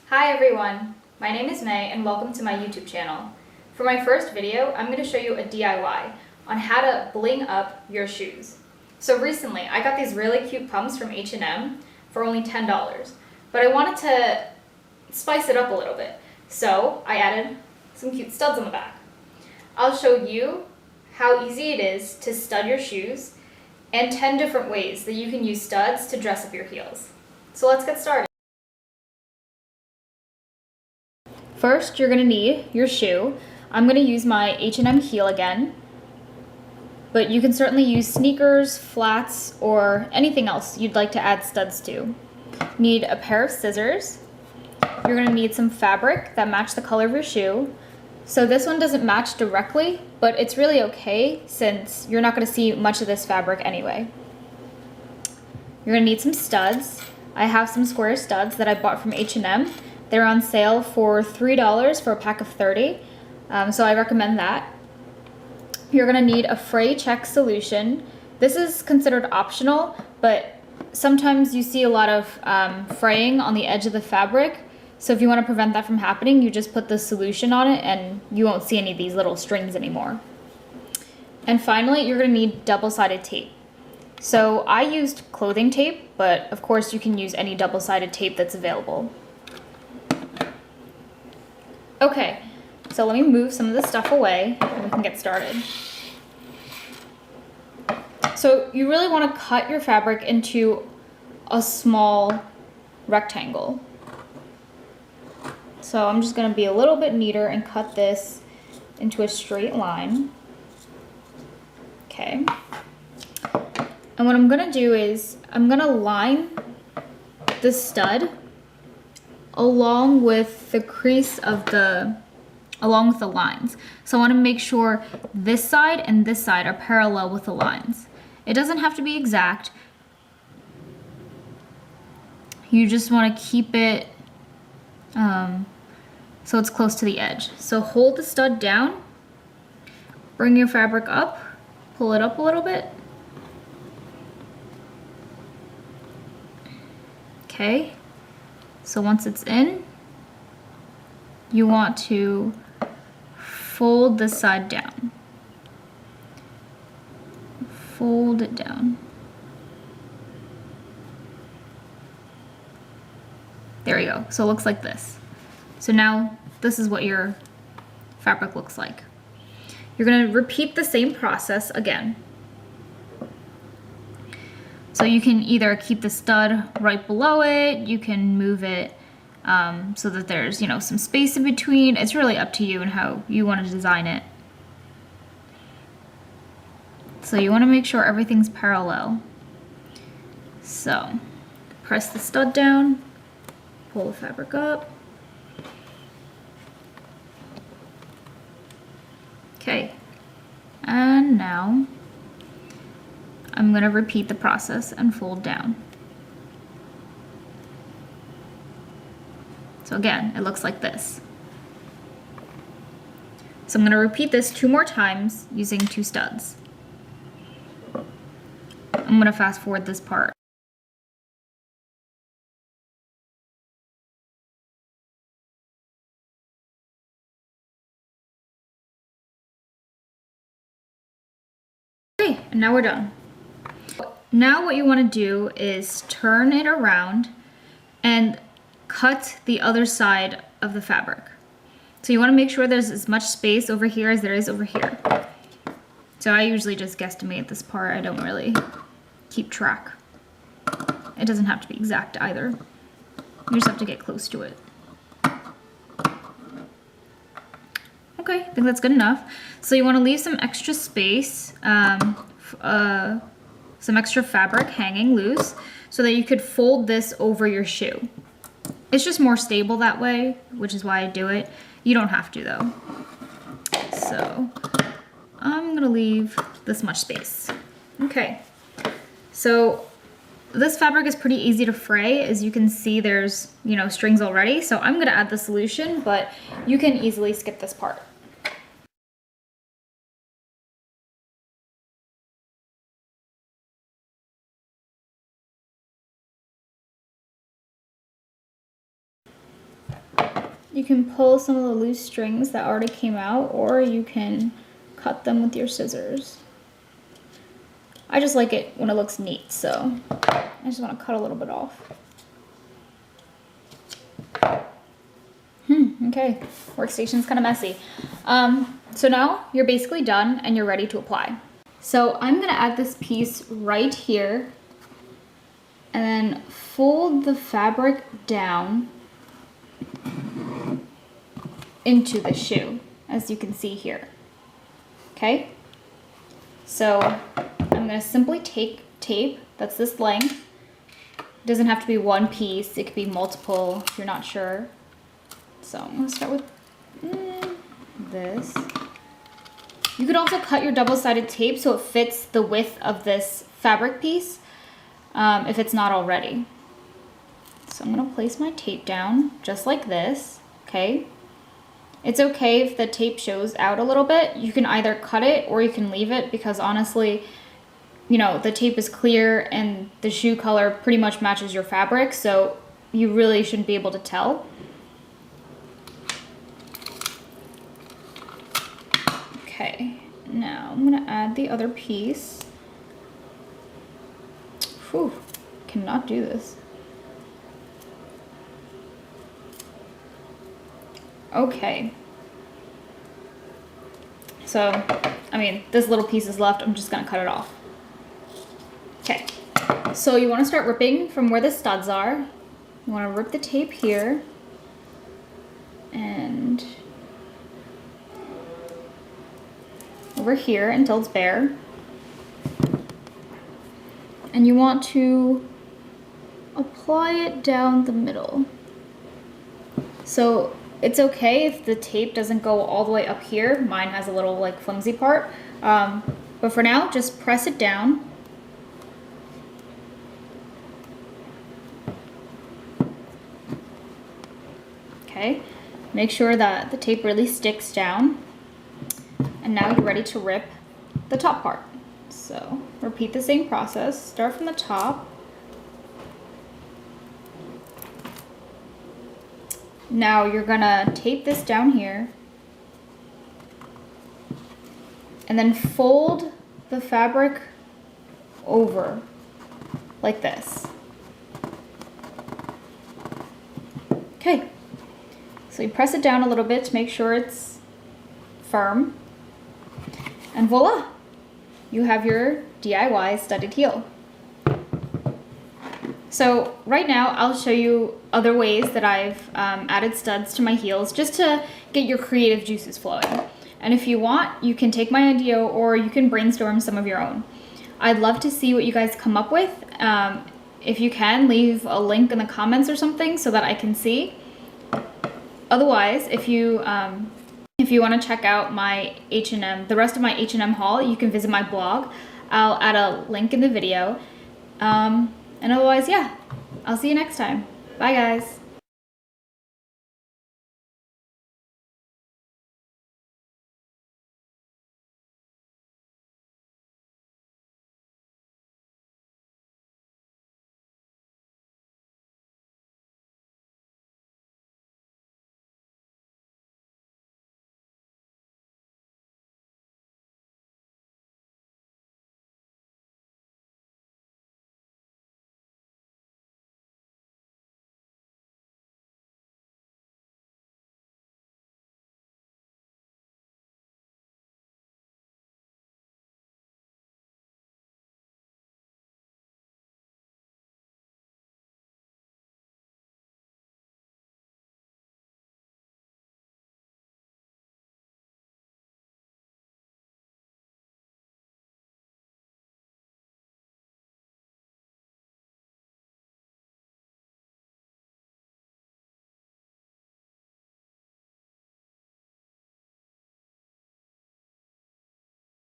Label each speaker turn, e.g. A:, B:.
A: Hi everyone, my name is May and welcome to my YouTube channel. For my first video, I'm going to show you a DIY on how to bling up your shoes. So recently, I got these really cute pumps from H&M for only $10, but I wanted to spice it up a little bit. So I added some cute studs on the back. I'll show you how easy it is to stud your shoes and 10 different ways that you can use studs to dress up your heels. So let's get started. First, you're going to need your shoe. I'm going to use my H&M heel again, but you can certainly use sneakers, flats, or anything else you'd like to add studs to. Need a pair of scissors. You're going to need some fabric that match the color of your shoe. So this one doesn't match directly, but it's really okay since you're not going to see much of this fabric anyway. You're going to need some studs. I have some square studs that I bought from H&M. They're on sale for $3 for a pack of 30, so I recommend that. You're gonna need a fray check solution. This is considered optional, but sometimes you see a lot of fraying on the edge of the fabric, so if you wanna prevent that from happening, you just put the solution on it and you won't see any of these little strings anymore. And finally, you're gonna need double-sided tape. So I used clothing tape, but of course you can use any double-sided tape that's available. Okay, so let me move some of this stuff away and we can get started. So you really want to cut your fabric into a small rectangle. So I'm just going to be a little bit neater and cut this into a straight line. Okay. And what I'm going to do is I'm going to line the stud along with the crease of along with the lines. So I want to make sure this side and this side are parallel with the lines. It doesn't have to be exact. You just want to keep it so it's close to the edge. So hold the stud down, bring your fabric up, pull it up a little bit. Okay. So once it's in, you want to fold this side down. Fold it down. There we go. So it looks like this. So now this is what your fabric looks like. You're going to repeat the same process again. So you can either keep the stud right below it, you can move it so that there's, some space in between. It's really up to you and how you want to design it. So you want to make sure everything's parallel. So press the stud down, pull the fabric up. Okay, and now I'm going to repeat the process and fold down. So again, it looks like this. So I'm going to repeat this 2 more times using 2 studs. I'm going to fast forward this part. Okay, and now we're done. Now what you want to do is turn it around and cut the other side of the fabric. So you want to make sure there's as much space over here as there is over here. So I usually just guesstimate this part. I don't really keep track. It doesn't have to be exact either. You just have to get close to it. Okay, I think that's good enough. So you want to leave some extra space, some extra fabric hanging loose so that you could fold this over your shoe. It's just more stable that way, which is why I do it. You don't have to though. So I'm gonna leave this much space. Okay, so this fabric is pretty easy to fray. As you can see, there's, strings already. So I'm gonna add the solution, but you can easily skip this part. You can pull some of the loose strings that already came out, or you can cut them with your scissors. I just like it when it looks neat, so I just want to cut a little bit off. Okay, workstation's kind of messy. So now you're basically done and you're ready to apply. So I'm gonna add this piece right here and then fold the fabric down into the shoe, as you can see here. Okay? So I'm gonna simply take tape that's this length. It doesn't have to be one piece, it could be multiple if you're not sure. So I'm gonna start with this. You could also cut your double-sided tape so it fits the width of this fabric piece if it's not already. So I'm gonna place my tape down just like this, okay? It's okay if the tape shows out a little bit. You can either cut it or you can leave it because honestly, you know, the tape is clear and the shoe color pretty much matches your fabric, so you really shouldn't be able to tell. Okay, now I'm gonna add the other piece. Whew, cannot do this. Okay. So, I mean, this little piece is left, I'm just gonna cut it off. Okay, so you wanna start ripping from where the studs are. You wanna rip the tape here, and over here until it's bare. And you want to apply it down the middle. So it's okay if the tape doesn't go all the way up here. Mine has a little like flimsy part. But for now, just press it down. Okay, make sure that the tape really sticks down. And now you're ready to rip the top part. So repeat the same process. Start from the top. Now you're gonna tape this down here and then fold the fabric over like this. Okay, so you press it down a little bit to make sure it's firm, and voila, you have your DIY studded heel. So right now I'll show you other ways that I've added studs to my heels just to get your creative juices flowing. And if you want, you can take my idea or you can brainstorm some of your own. I'd love to see what you guys come up with. If you can, leave a link in the comments or something so that I can see. Otherwise, if you want to check out my the rest of my H&M haul, you can visit my blog. I'll add a link in the video. And otherwise, yeah, I'll see you next time. Bye, guys.